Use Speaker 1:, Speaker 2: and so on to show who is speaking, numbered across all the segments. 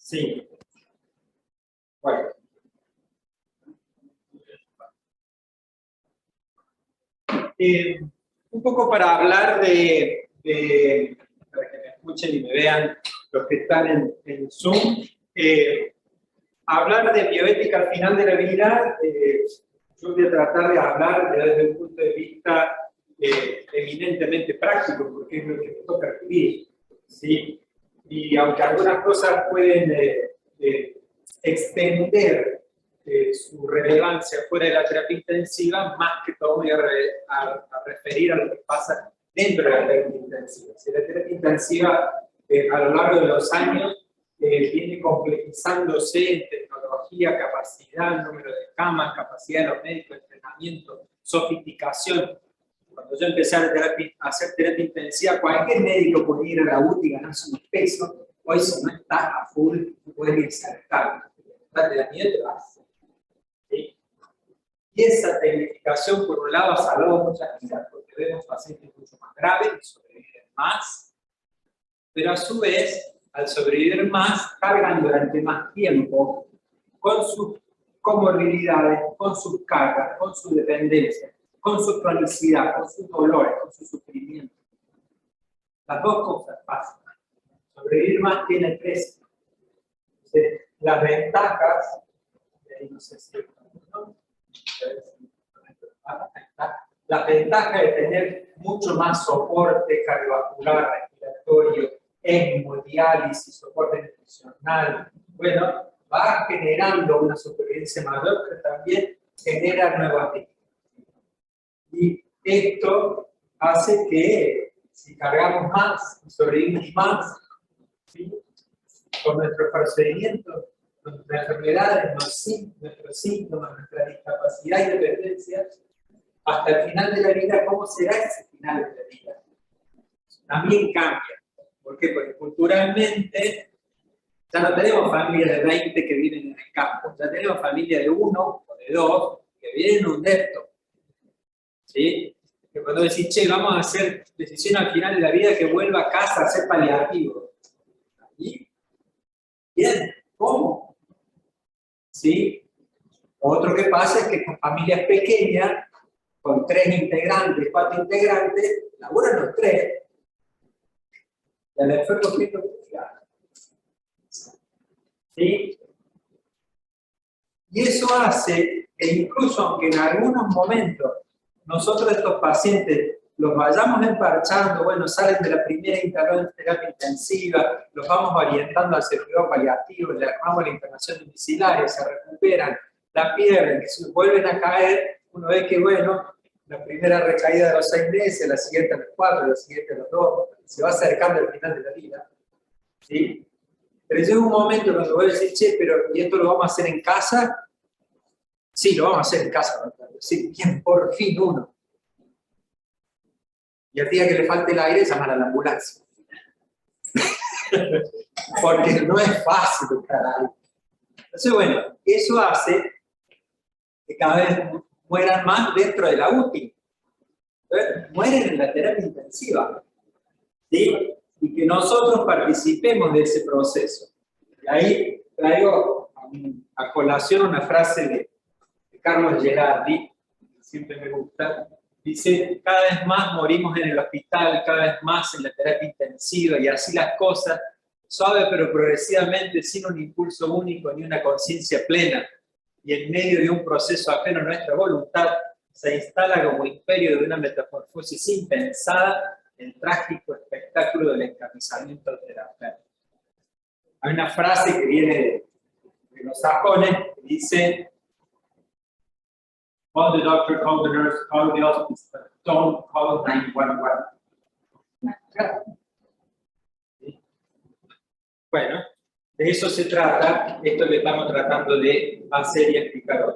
Speaker 1: Sí. Bueno. Un poco para hablar para que me escuchen y me vean los que están en Zoom, hablar de bioética al final de la vida, yo voy a tratar de hablar desde un punto de vista eminentemente práctico, porque es lo que me toca vivir, ¿sí? Y aunque algunas cosas pueden extender su relevancia fuera de la terapia intensiva, más que todo voy a referir a lo que pasa dentro de la terapia intensiva. Si la terapia intensiva a lo largo de los años viene complejizándose en tecnología, capacidad, número de camas, capacidad de los médicos, entrenamiento, sofisticación. Cuando yo empecé a hacer terapia intensiva, cualquier médico podía ir a la UTI y ganarse unos pesos. Hoy si no estás a full, no puedes ni saltar. Te da miedo, te vas. ¿Sí? Y esa tecnificación, por un lado, ha salvado muchas vidas, porque vemos pacientes mucho más graves y sobreviven más, pero a su vez, al sobrevivir más, cargan durante más tiempo con sus comorbilidades, con sus cargas, con su dependencia, con su cronicidad, con sus dolores, con su sufrimiento. Las dos cosas pasan. Sobrevivir más tiene precio. Entonces, las ventajas, no sé si la ventaja de tener mucho más soporte cardiovascular, respiratorio, hemodiálisis, soporte nutricional, bueno, va generando una supervivencia mayor, pero también genera nuevas víctimas. Y esto hace que si cargamos más y sobrevivimos más, ¿sí? Con nuestros procedimientos, nuestras enfermedades, nuestros síntomas, nuestra discapacidad y dependencia, hasta el final de la vida, ¿cómo será ese final de la vida? También cambia. ¿Por qué? Porque culturalmente ya no tenemos familias de 20 que viven en el campo, ya tenemos familias de 1 o de 2 que viven en un depto. ¿Sí? Que cuando decís, che, vamos a hacer decisión al final de la vida que vuelva a casa a hacer paliativo. ¿Y? Bien, ¿cómo? ¿Sí? Otro que pasa es que con familias pequeñas, con 3 integrantes, 4 integrantes, laburan los 3. Y al enfermo que es ¿sí? Y eso hace que incluso aunque en algunos momentos nosotros estos pacientes los vayamos emparchando, bueno, salen de la primera internación de terapia intensiva, los vamos orientando al cuidado paliativo, le armamos la internación domiciliaria, se recuperan, la pierden, que se vuelven a caer, uno ve que, bueno, la primera recaída de los 6 meses, la siguiente a los 4, la siguiente a los 2, se va acercando al final de la vida. ¿Sí? Pero llega un momento cuando voy a decir, che, pero ¿y esto lo vamos a hacer en casa? Sí, lo vamos a hacer en casa. Sí, bien, por fin uno. Y al día que le falte el aire, llaman a la ambulancia. Porque no es fácil buscar aire. Entonces, bueno, eso hace que cada vez mueran más dentro de la UTI. Entonces, mueren en la terapia intensiva. ¿Sí? Y que nosotros participemos de ese proceso. Y ahí traigo a colación una frase de Carlos Gerardi, que siempre me gusta. Dice, cada vez más morimos en el hospital, cada vez más en la terapia intensiva, y así las cosas, suave pero progresivamente, sin un impulso único ni una conciencia plena, y en medio de un proceso ajeno a nuestra voluntad, se instala como imperio de una metamorfosis impensada el trágico espectáculo del encarnizamiento terapéutico. Hay una frase que viene de los sajones que dice, call the doctor, call the nurse, call the hospital, but don't call 911. ¿Sí? Bueno, de eso se trata, esto que estamos tratando de hacer y explicar hoy.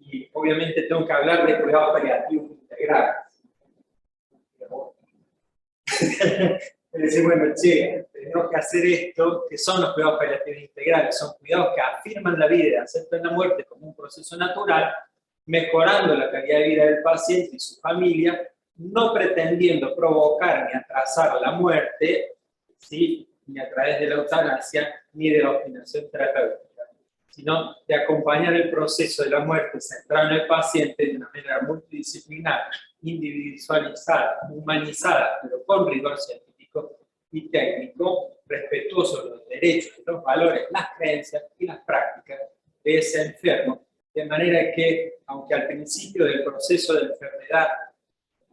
Speaker 1: Y obviamente tengo que hablar de cuidados paliativos integrales. Decir, bueno, che, tenemos que hacer esto, que son los cuidados paliativos integrales, son cuidados que afirman la vida y aceptan la muerte como un proceso natural, mejorando la calidad de vida del paciente y su familia, no pretendiendo provocar ni atrasar la muerte, ¿sí? ni a través de la eutanasia, ni de la obstinación terapéutica, sino de acompañar el proceso de la muerte centrado en el paciente de una manera multidisciplinar, individualizada, humanizada, pero con rigor científico y técnico, respetuoso de los derechos, los valores, las creencias y las prácticas de ese enfermo, de manera que, aunque al principio del proceso de la enfermedad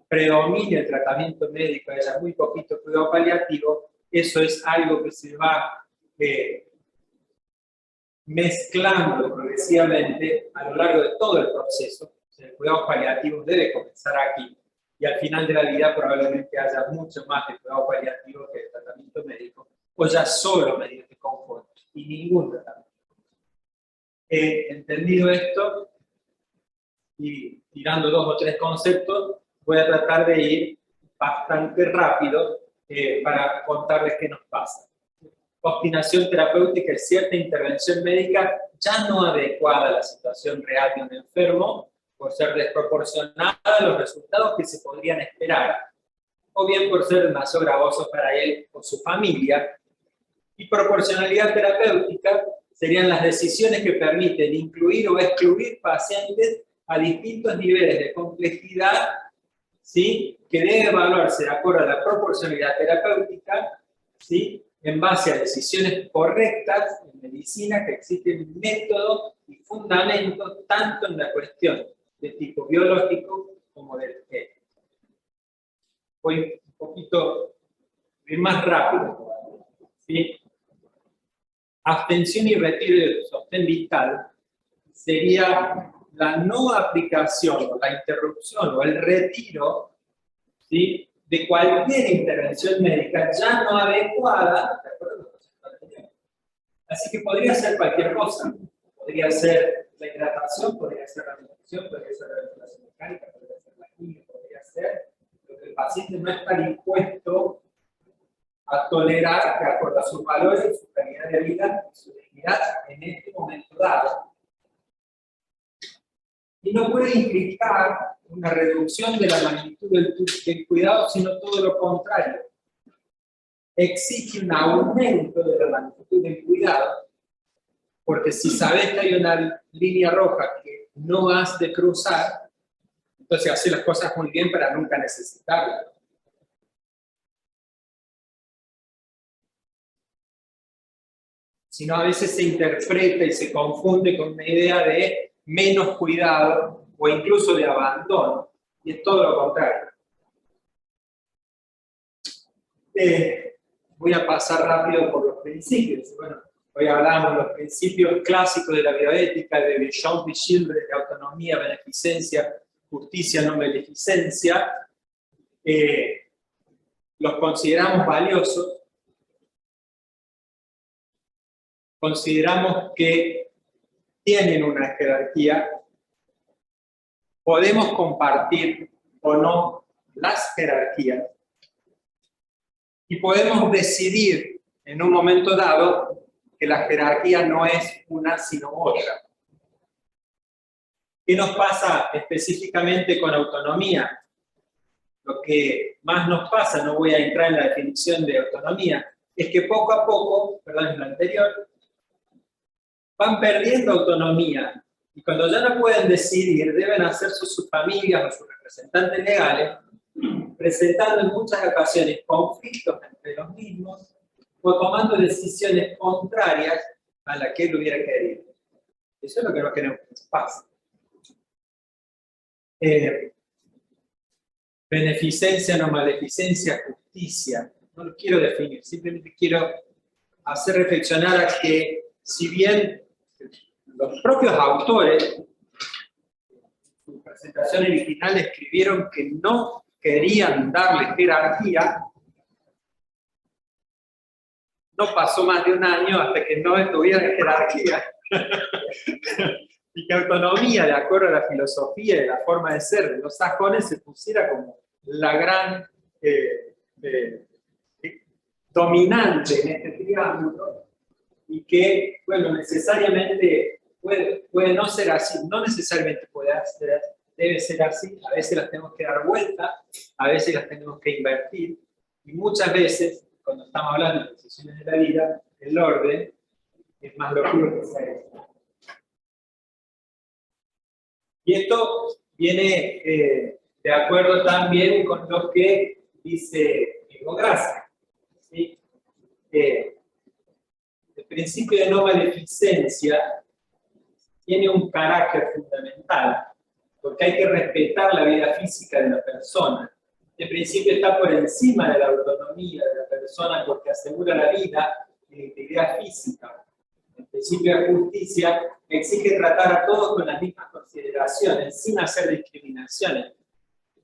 Speaker 1: predomine el tratamiento médico, haya muy poquito cuidado paliativo, eso es algo que se va mezclando progresivamente a lo largo de todo el proceso. El cuidado paliativo debe comenzar aquí, y al final de la vida probablemente haya mucho más de cuidado paliativo que de tratamiento médico, o ya solo medios de confort y ningún tratamiento. Entendido esto, y tirando 2 o 3 conceptos, voy a tratar de ir bastante rápido para contarles qué nos pasa. Obstinación terapéutica es cierta intervención médica ya no adecuada a la situación real de un enfermo, por ser desproporcionada a los resultados que se podrían esperar, o bien por ser demasiado gravosos para él o su familia. Y proporcionalidad terapéutica serían las decisiones que permiten incluir o excluir pacientes a distintos niveles de complejidad, ¿sí?, que debe evaluarse de acuerdo a la proporcionalidad terapéutica, ¿sí?, en base a decisiones correctas en medicina, que existen métodos y fundamentos tanto en la cuestión de tipo biológico como del ético. Voy un poquito más rápido, ¿sí? Abstención y retiro del sostén vital sería la no aplicación o la interrupción o el retiro, ¿sí?, de cualquier intervención médica ya no adecuada, ¿de acuerdo? Así que podría ser cualquier cosa. Podría ser la hidratación, podría ser la nutrición, podría ser la ventilación mecánica, podría ser la quimio, podría ser lo que el paciente no está dispuesto a tolerar de acuerdo a sus valores, su calidad de vida y su dignidad en este momento dado. Y no puede implicar una reducción de la magnitud del cuidado, sino todo lo contrario. Exige un aumento de la magnitud del cuidado, porque si sabes que hay una línea roja que no has de cruzar, entonces haces las cosas muy bien para nunca necesitarla. Sino a veces se interpreta y se confunde con una idea de menos cuidado o incluso de abandono, y es todo lo contrario. Voy a pasar rápido por los principios. Bueno, hoy hablamos de los principios clásicos de la bioética, de Jean Piaget, de autonomía, beneficencia, justicia, no maleficencia. Los consideramos valiosos. Consideramos que tienen una jerarquía. Podemos compartir o no las jerarquías. Y podemos decidir en un momento dado que la jerarquía no es una sino otra. ¿Qué nos pasa específicamente con autonomía? Lo que más nos pasa, no voy a entrar en la definición de autonomía, es que poco a poco, perdón, en lo anterior, van perdiendo autonomía. Y cuando ya no pueden decidir, deben hacerse sus familias o sus representantes legales, presentando en muchas ocasiones conflictos entre los mismos o tomando decisiones contrarias a las que él hubiera querido. Eso es lo que no queremos que pase. Beneficencia, no maleficencia, justicia. No lo quiero definir, simplemente quiero hacer reflexionar a que, si bien los propios autores, en su presentación original, escribieron que no querían darle jerarquía, no pasó más de un año hasta que no tuvieran jerarquía. Y que autonomía, de acuerdo a la filosofía y la forma de ser de los sajones, se pusiera como la gran dominante en este triángulo, y que, bueno, necesariamente puede no ser así, no necesariamente debe ser así, a veces las tenemos que dar vuelta, a veces las tenemos que invertir, y muchas veces cuando estamos hablando de decisiones de la vida, el orden es más lógico que sea esto. Y esto viene de acuerdo también con lo que dice Gracia, ¿sí? El principio de no maleficencia tiene un carácter fundamental, porque hay que respetar la vida física de la persona. El principio está por encima de la autonomía de la persona porque asegura la vida y la integridad física. El principio de justicia exige tratar a todos con las mismas consideraciones, sin hacer discriminaciones.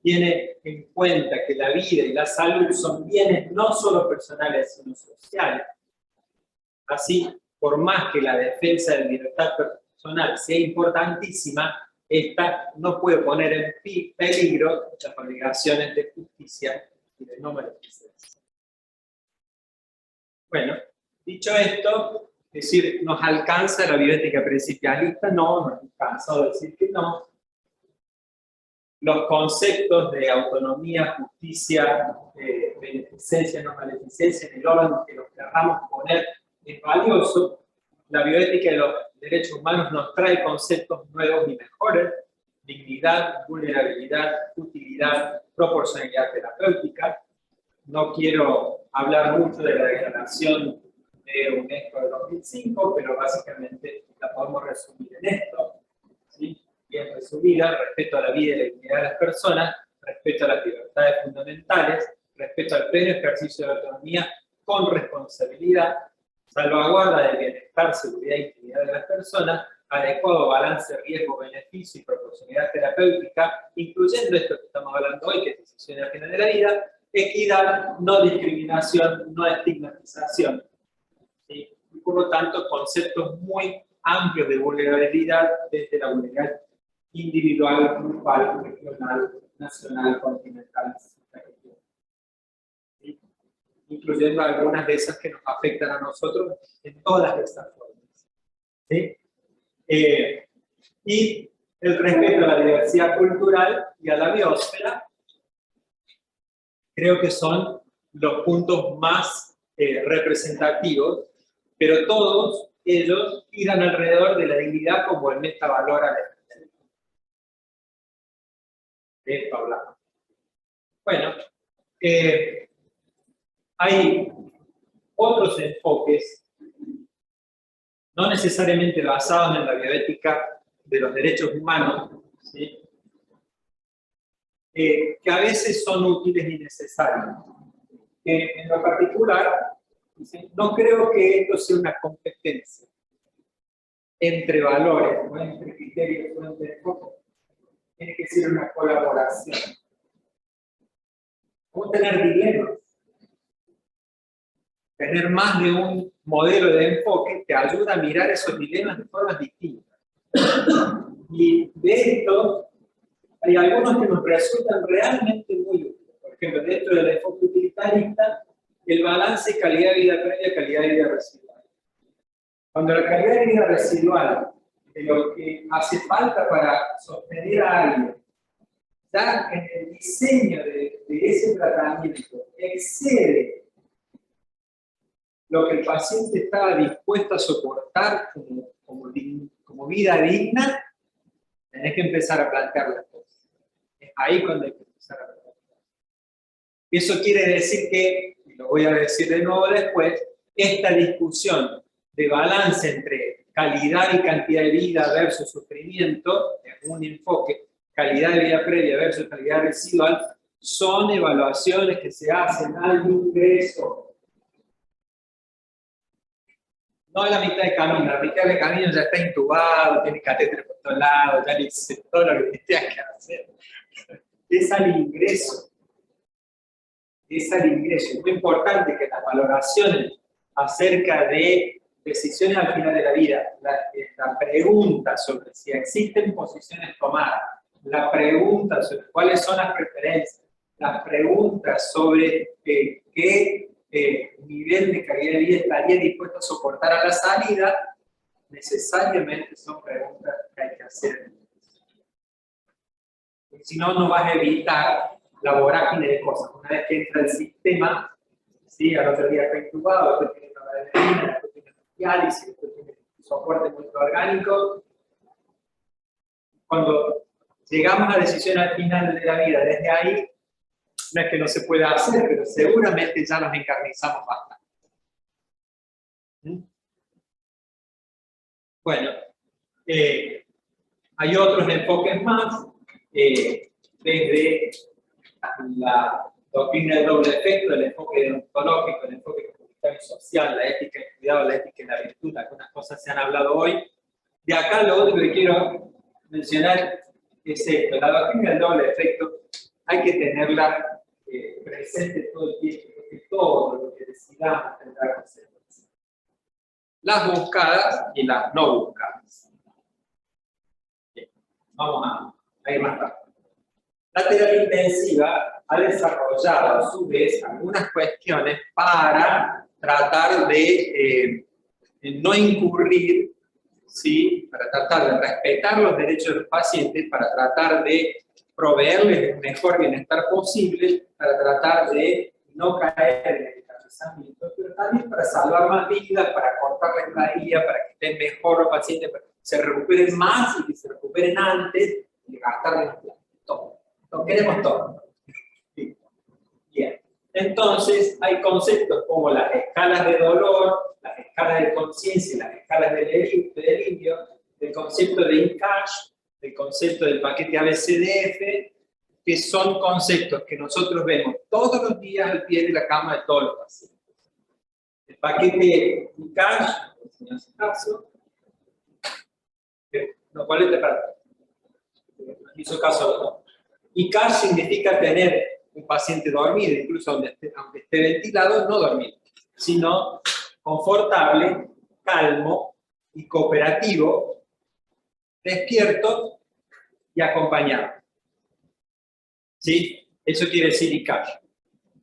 Speaker 1: Tiene en cuenta que la vida y la salud son bienes no solo personales, sino sociales. Así, por más que la defensa de la libertad personal sea importantísima, esta no puede poner en peligro las obligaciones de justicia y de no maleficencia. Bueno, dicho esto, es decir, ¿nos alcanza la bioética principialista? No, nos alcanza decir que no. Los conceptos de autonomía, justicia, beneficencia, no maleficencia, en el orden que los queramos poner es valioso. La bioética de los derechos humanos nos trae conceptos nuevos y mejores: dignidad, vulnerabilidad, utilidad, proporcionalidad terapéutica. No quiero hablar mucho de la declaración de UNESCO de 2005, pero básicamente la podemos resumir en esto, ¿sí? Bien resumida: respeto a la vida y la dignidad de las personas, respeto a las libertades fundamentales, respeto al pleno ejercicio de la autonomía con responsabilidad, salvaguarda del bienestar, seguridad e integridad de las personas, adecuado balance riesgo-beneficio y proporcionalidad terapéutica, incluyendo esto que estamos hablando hoy, que es decisiones al final de la vida, equidad, no discriminación, no estigmatización. ¿Sí? Y por lo tanto, conceptos muy amplios de vulnerabilidad, desde la vulnerabilidad individual, grupal, regional, nacional, continental, ¿sí? Incluyendo algunas de esas que nos afectan a nosotros en todas estas formas, ¿sí? Y el respeto a la diversidad cultural y a la biosfera, creo que son los puntos más representativos, pero todos ellos giran alrededor de la dignidad como el metavalor a la existencia. De esto hablamos. Bueno, hay otros enfoques, no necesariamente basados en la bioética de los derechos humanos, ¿sí? Que a veces son útiles y necesarios. En lo particular, ¿sí? No creo que esto sea una competencia entre valores, o entre criterios, o entre enfoques. Tiene que ser una colaboración. ¿Cómo tener dilemas? Tener más de un modelo de enfoque te ayuda a mirar esos dilemas de formas distintas. Y de esto, hay algunos que nos resultan realmente muy útiles. Por ejemplo, dentro del enfoque utilitarista, el balance calidad de vida previa, calidad de vida residual. Cuando la calidad de vida residual de lo que hace falta para sostener a alguien, ya en el diseño de ese tratamiento, excede lo que el paciente estaba dispuesto a soportar como vida digna, tenés que empezar a plantear las cosas. Es ahí cuando hay que empezar a plantear las cosas. Eso quiere decir que, y lo voy a decir de nuevo después, esta discusión de balance entre calidad y cantidad de vida versus sufrimiento, en un enfoque, calidad de vida previa versus calidad residual, son evaluaciones que se hacen al ingreso. No a la mitad de camino, la mitad de camino ya está intubado, tiene catéter por todos lados, ya le hice todo lo que tenía que hacer. Es al ingreso. Es al ingreso. Es muy importante que las valoraciones acerca de decisiones al final de la vida, la pregunta sobre si existen posiciones tomadas, la pregunta sobre cuáles son las preferencias, las preguntas sobre qué nivel de calidad de vida estaría dispuesto a soportar a la salida, necesariamente son preguntas que hay que hacer. Porque si no, no vas a evitar la vorágine de cosas. Una vez que entra el sistema, ¿sí? Al otro día está intubado, después tiene noradrenalina, después tiene diálisis, después tiene soporte multiorgánico. Cuando llegamos a la decisión al final de la vida, desde ahí, no es que no se pueda hacer, pero seguramente ya nos encarnizamos bastante. Bueno, hay otros enfoques más, desde la doctrina del doble efecto, el enfoque ontológico, el enfoque comunitario y social, la ética y el cuidado, la ética y la virtud, algunas cosas se han hablado hoy. De acá lo único que quiero mencionar es esto, la doctrina del doble efecto hay que tenerla presente todo el tiempo, porque todo lo que decidamos tendrá consecuencias. Las buscadas y las no buscadas. Bien, vamos a ir más rápido. La terapia intensiva ha desarrollado a su vez algunas cuestiones para tratar de no incurrir, ¿sí? Para tratar de respetar los derechos de los pacientes, para tratar de proveerles el mejor bienestar posible, para tratar de no caer en el encabezamiento, pero también para salvar más vidas, para cortar la estadía, para que estén mejor los pacientes, para que se recuperen más y que se recuperen antes y gastarles todo. Lo queremos todo. Bien. Entonces, hay conceptos como las escalas de dolor, las escalas de conciencia, las escalas de delirio, el concepto de INCASH, el concepto del paquete ABCDF, que son conceptos que nosotros vemos todos los días al pie de la cama de todos los pacientes. El paquete INCASH, el señor caso, no, ¿cuál es el paquete? Hizo caso no. INCASH significa tener un paciente dormido, incluso aunque esté ventilado, no dormido, sino confortable, calmo y cooperativo, despierto y acompañado. ¿Sí? Eso quiere decir INCASH.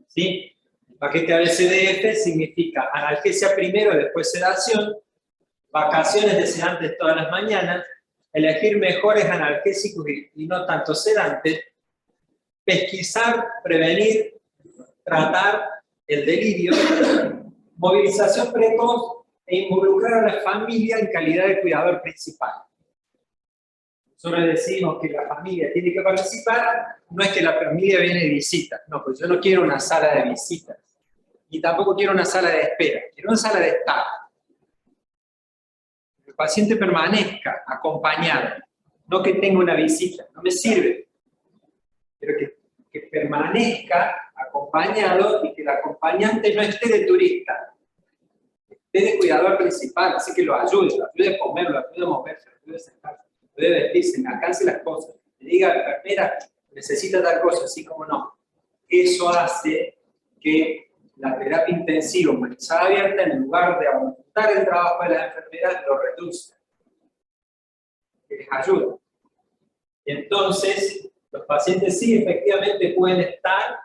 Speaker 1: ¿Sí? El paquete ABCDF significa analgesia primero, después sedación, vacaciones de sedantes todas las mañanas, elegir mejores analgésicos y no tanto sedantes, pesquisar, prevenir, tratar el delirio, movilización precoz e involucrar a la familia en calidad de cuidador principal. Nosotros decimos que la familia tiene que participar, no es que la familia viene de visitas, no, pues yo no quiero una sala de visitas, y tampoco quiero una sala de espera, quiero una sala de estar. Que el paciente permanezca acompañado, no que tenga una visita, no me sirve. Pero que permanezca acompañado y que el acompañante no esté de turista, esté de cuidador principal, así que lo ayude a comer, lo ayude a moverse, lo ayude a sentarse, lo ayude a vestirse, me alcance las cosas, le diga a la enfermera, necesita tal cosa, así como no. Eso hace que la terapia intensiva humanizada abierta, en lugar de aumentar el trabajo de las enfermeras, lo reduzca, que les ayuda. Y entonces, los pacientes sí efectivamente pueden estar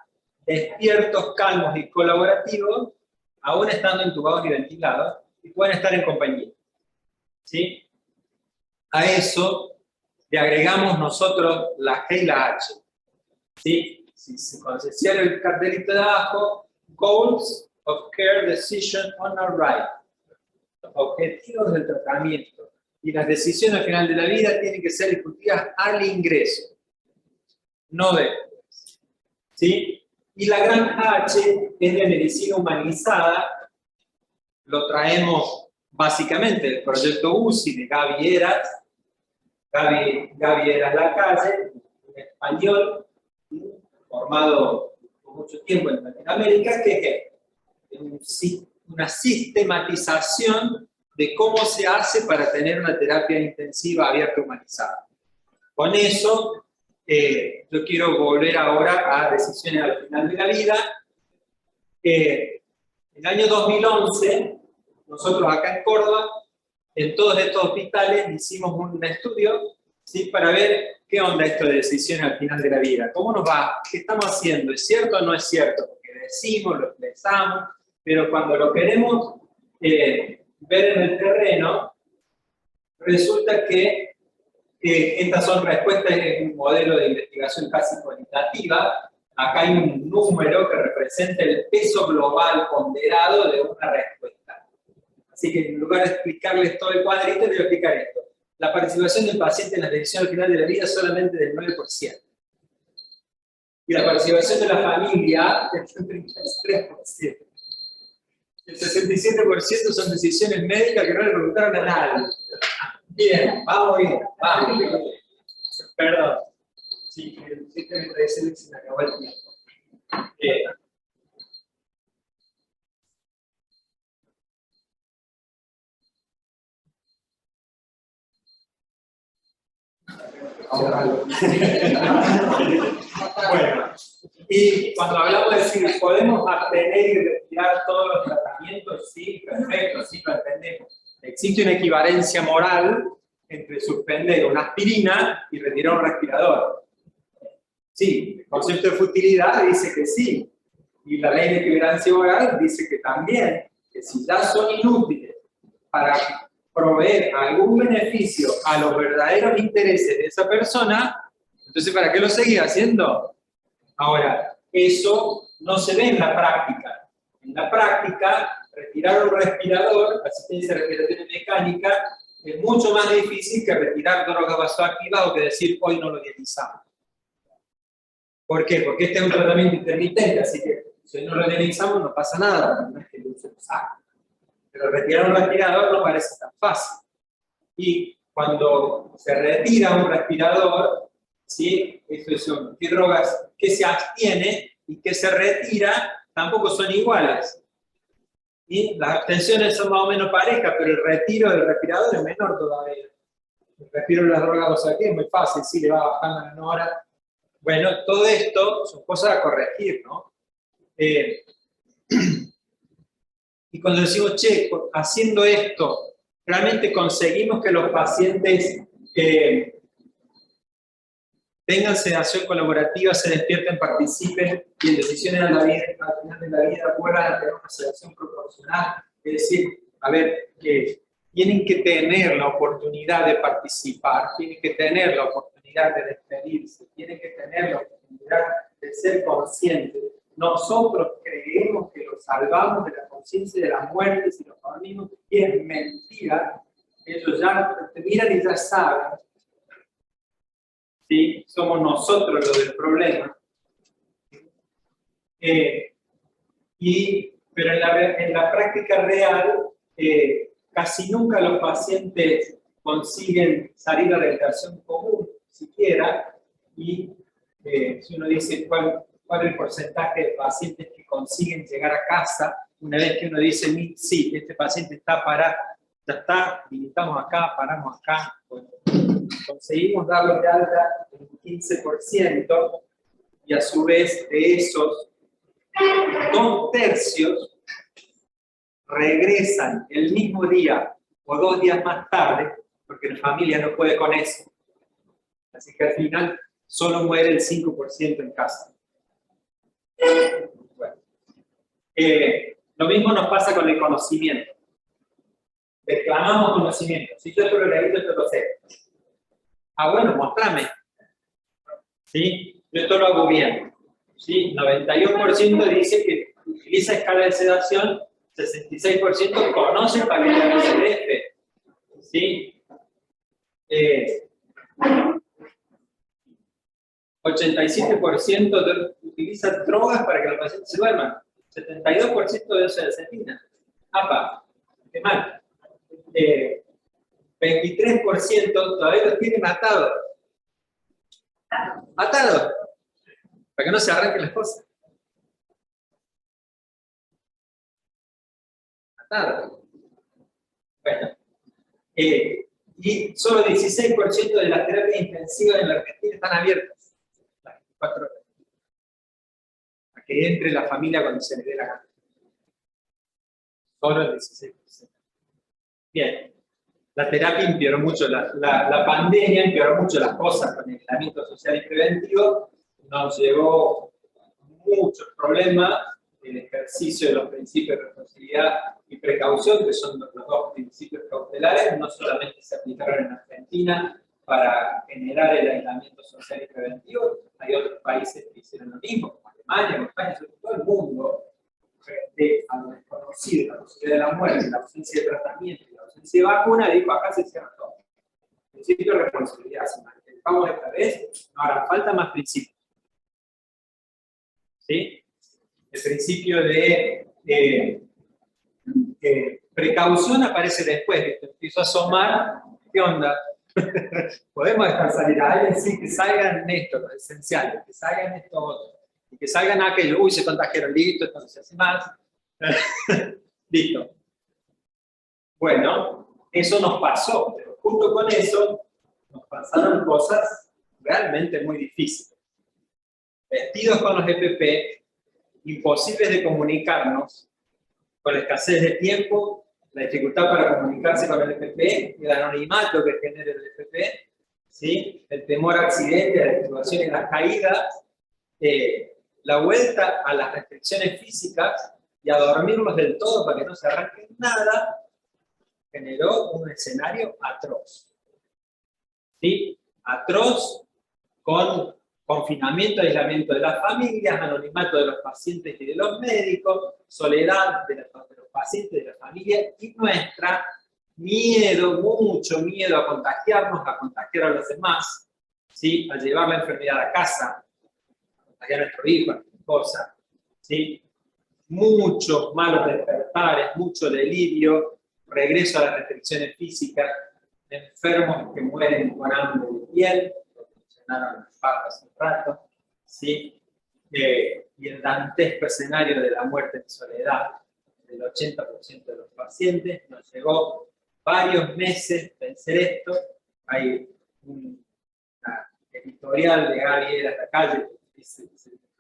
Speaker 1: despiertos, calmos y colaborativos, aún estando intubados y ventilados, y pueden estar en compañía. ¿Sí? A eso le agregamos nosotros la G y la H. ¿Sí? Cuando se cierra el cartelito de abajo, Goals of Care Decision on Arrival. Los objetivos del tratamiento y las decisiones al final de la vida tienen que ser discutidas al ingreso, no después. ¿Sí? Y la gran H es de medicina humanizada, lo traemos básicamente del proyecto UCI de Gaby Eras. Gaby Eras Lacalle, un español, formado por mucho tiempo en Latinoamérica, que es una sistematización de cómo se hace para tener una terapia intensiva abierta humanizada. Con eso, yo quiero volver ahora a decisiones al final de la vida. En el año 2011, nosotros acá en Córdoba, en todos estos hospitales, hicimos un estudio, ¿sí? Para ver qué onda esto de decisiones al final de la vida. ¿Cómo nos va? ¿Qué estamos haciendo? ¿Es cierto o no es cierto? Porque decimos, lo expresamos, pero cuando lo queremos ver en el terreno, resulta que estas son respuestas en un modelo de investigación casi cualitativa, Acá hay un número que representa el peso global ponderado de una respuesta. Así que en lugar de explicarles todo el cuadrito, les voy a explicar esto. La participación del paciente en la decisión al final de la vida es solamente del 9%. Y la participación de la familia es del 33%. El 67% son decisiones médicas que no le preguntaron a nadie. Bien, vamos bien, vamos. Perdón. Sí, el sistema de decir se me acabó el tiempo. Bueno, y cuando hablamos de decir, ¿podemos abstener y retirar todos los tratamientos? Sí, perfecto, sí lo entendemos. Existe una equivalencia moral entre suspender una aspirina y retirar un respirador. Sí, el concepto de futilidad dice que sí. Y la ley de equivalencia moral dice que también, que si ya son inútiles para proveer algún beneficio a los verdaderos intereses de esa persona, entonces ¿para qué lo seguís haciendo? Ahora, eso no se ve en la práctica. En la práctica, retirar un respirador, asistencia respiratoria mecánica, es mucho más difícil que retirar droga vasoactiva o que decir hoy no lo dializamos. ¿Por qué? Porque este es un tratamiento intermitente, así que si hoy no lo dializamos no pasa nada, no es que lo usemos. Pero retirar un respirador no parece tan fácil. Y cuando se retira un respirador, ¿sí? Eso son ¿qué drogas que se abstiene y que se retira? Tampoco son iguales. Y las abstenciones son más o menos parejas, pero el retiro del respirador es menor todavía. El retiro de las drogas aquí es muy fácil, sí, le va bajando la nora. Bueno, todo esto son cosas a corregir, ¿no? Y cuando decimos, che, haciendo esto, realmente conseguimos que los pacientes tengan sedación colaborativa, se despierten, participen y en decisiones al final de la vida puedan tener una sedación proporcional. Es decir, a ver, tienen que tener la oportunidad de participar, tienen que tener la oportunidad de despedirse, tienen que tener la oportunidad de ser conscientes. Nosotros creemos que los salvamos de la conciencia de la muerte si los dormimos, y es mentira. Ellos ya te miran y ya saben. ¿Sí? Somos nosotros los del problema. Pero en la práctica real, casi nunca los pacientes consiguen salir a la habitación común, siquiera, y si uno dice cuál es el porcentaje de pacientes que consiguen llegar a casa, una vez que uno dice, sí, este paciente está parado, ya está, estamos acá, paramos acá, bueno, conseguimos darlo de alta en 15%, y a su vez de esos, 2/3 regresan el mismo día o 2 días más tarde, porque la familia no puede con eso. Así que al final solo muere el 5% en casa. Bueno. Lo mismo nos pasa con el conocimiento. Reclamamos conocimiento. Si yo esto lo leí, yo esto lo sé. Bueno, mostrame. ¿Sí? Yo esto lo hago bien. ¿Sí? 91% dice que utiliza escala de sedación, 66% conoce el paquete de CDF. ¿Sí? 87% utiliza drogas para que los pacientes se duerman. 72% de eso es acetina. ¡Apa! ¡Qué mal! 23% todavía los tienen atados. ¿Atados? Para que no se arranquen las cosas. Atados. Bueno. Y solo 16% de las terapias intensivas en la Argentina están abiertas. Las 24 horas. A que entre la familia cuando se le dé la gana. Solo el 16%. Bien. La terapia empeoró mucho, la pandemia empeoró mucho las cosas con el aislamiento social y preventivo, nos llevó muchos problemas, el ejercicio de los principios de responsabilidad y precaución, que son los dos principios cautelares, no solamente se aplicaron en Argentina, para generar el aislamiento social y preventivo. Hay otros países que hicieron lo mismo, como Alemania, como España, sobre todo el mundo, frente a lo desconocido, la posibilidad de la muerte, la ausencia de tratamiento y la ausencia de vacuna, dijo, acá se cierra todo. Principio de responsabilidad, si mantenemos esta vez, no hará falta más principios. ¿Sí? El principio de precaución aparece después, que empiezo a asomar, ¿qué onda? Podemos dejar salir a alguien, sí, que salgan esto, lo esencial, que salgan esto otro, y que salgan aquello, uy, se contagiaron, listo, esto no se hace más. Listo. Bueno, eso nos pasó, pero junto con eso nos pasaron cosas realmente muy difíciles. Vestidos con los EPP, imposibles de comunicarnos, con la escasez de tiempo, la dificultad para comunicarse con el EPP, el anonimato que genera el EPP, ¿sí? El temor a accidentes, a las situaciones, las caídas, la vuelta a las restricciones físicas y a dormirlos del todo para que no se arranquen nada, generó un escenario atroz. ¿Sí? Atroz, con confinamiento, aislamiento de las familias, anonimato de los pacientes y de los médicos, soledad de los pacientes y de la familia, y nuestra miedo, mucho miedo a contagiarnos, a contagiar a los demás, ¿sí? A llevar la enfermedad a casa, a contagiar a nuestro hijo, a nuestra esposa, ¿sí? Muchos malos despertares, mucho delirio, regreso a las restricciones físicas, enfermos que mueren con hambre de piel, lo que mencionaron los papas hace un rato, ¿sí? Y el dantesco escenario de la muerte en soledad del 80% de los pacientes. Nos llevó varios meses vencer esto. Hay una editorial de Gabriel a la calle, ese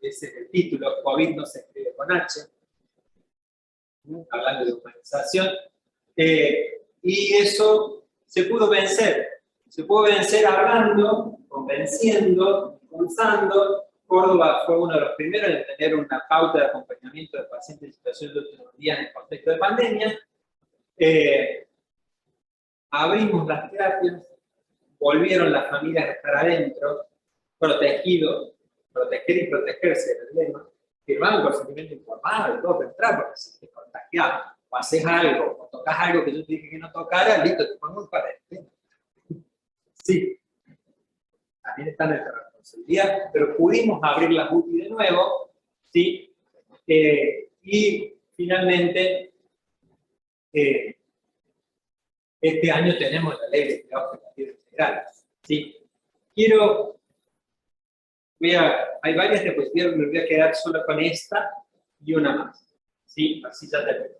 Speaker 1: es el título, COVID no se escribe con H, hablando de humanización, y eso se pudo vencer hablando, convenciendo, impulsando. Córdoba fue uno de los primeros en tener una pauta de acompañamiento de pacientes en situación de autonomía en el contexto de pandemia. Abrimos las terapias, volvieron las familias a estar adentro, protegidos, proteger y protegerse era el lema, firmaron consentimiento informado y todo para entrar, porque si te contagias, o haces algo, o tocas algo que yo te dije que no tocara, listo, te pongo para el sí, también está nuestra responsabilidad, pero pudimos abrir la UTI de nuevo, ¿sí? Y finalmente, este año tenemos la ley de cuidados paliativos integral, ¿sí? Hay varias diapositivas, me voy a quedar solo con esta y una más, ¿sí? Así ya termino.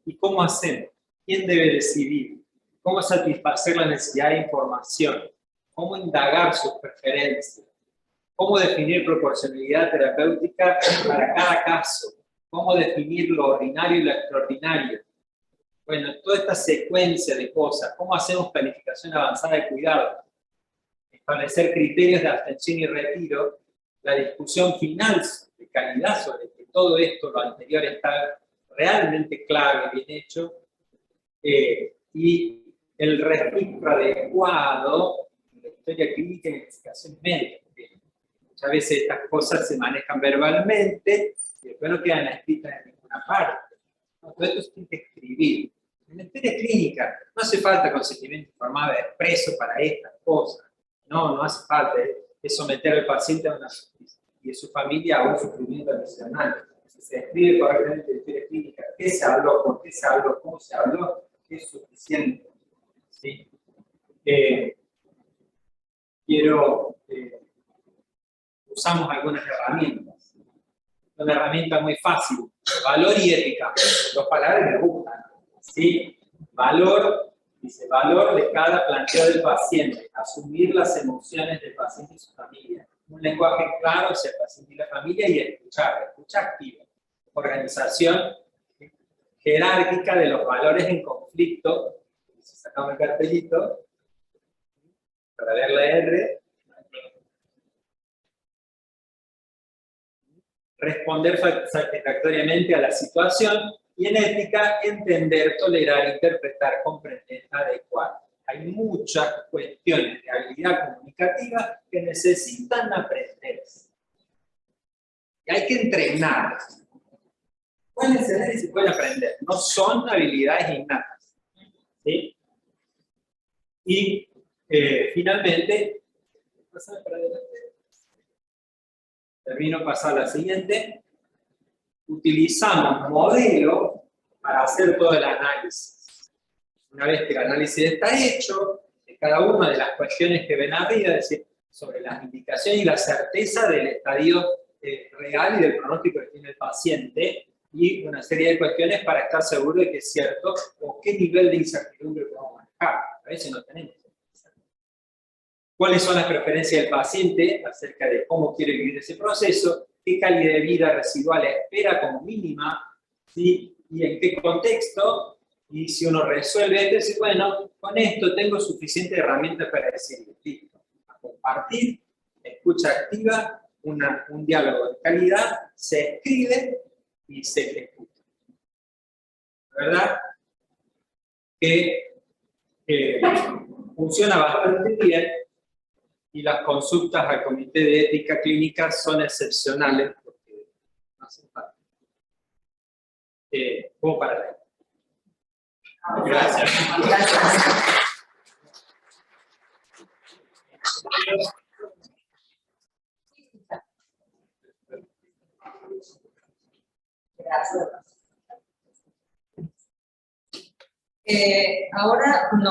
Speaker 1: ¿Y cómo hacemos? ¿Quién debe decidir? ¿Cómo satisfacer la necesidad de información? ¿Cómo indagar sus preferencias? ¿Cómo definir proporcionalidad terapéutica para cada caso? ¿Cómo definir lo ordinario y lo extraordinario? Bueno, toda esta secuencia de cosas. ¿Cómo hacemos planificación avanzada de cuidado? Establecer criterios de abstención y retiro. La discusión final de calidad sobre que todo esto, lo anterior, está realmente claro y bien hecho. Y el registro adecuado de la historia clínica y investigación médica. Muchas veces estas cosas se manejan verbalmente y después no quedan escritas en ninguna parte. No, todo esto se tiene que escribir. En la historia clínica no hace falta consentimiento informado expreso para estas cosas. No hace falta. Es someter al paciente a una y a su familia a un sufrimiento adicional. Si se escribe correctamente en la historia clínica, qué se habló, por qué se habló, cómo se habló, es suficiente. ¿Sí? Usamos algunas herramientas. Una herramienta muy fácil, valor y ética. Dos palabras me gustan. ¿Sí? Valor, dice, valor de cada planteo del paciente, asumir las emociones del paciente y su familia. Un lenguaje claro hacia el paciente y la familia y escuchar, escucha activa. Organización jerárquica de los valores en conflicto. Si sacamos el cartelito, para ver la R. Responder satisfactoriamente a la situación y en ética, entender, tolerar, interpretar, comprender, adecuar. hay muchas cuestiones de habilidad comunicativa que necesitan aprenderse. Y hay que entrenarlas. Pueden enseñar y se pueden aprender. No son habilidades innatas. ¿Sí? Y finalmente, pásame para adelante. Termino, pasar a la siguiente. Utilizamos modelos para hacer todo el análisis. Una vez que el análisis está hecho, de cada una de las cuestiones que ven arriba, es decir, sobre las indicaciones y la certeza del estadio real y del pronóstico que tiene el paciente, y una serie de cuestiones para estar seguro de que es cierto o qué nivel de incertidumbre podemos manejar. A veces no tenemos. ¿Cuáles son las preferencias del paciente acerca de cómo quiere vivir ese proceso? ¿Qué calidad de vida residual espera como mínima? ¿Sí? ¿Y en qué contexto? Y si uno resuelve esto, dice, bueno, con esto tengo suficiente herramientas para decir, listo, a compartir, escucha activa, un diálogo de calidad, se escribe y se ejecuta. ¿Verdad? Que funciona bastante bien. Y las consultas al Comité de Ética Clínica son excepcionales porque no hacen falta. ¿Cómo para ver? Gracias.
Speaker 2: Gracias. Ahora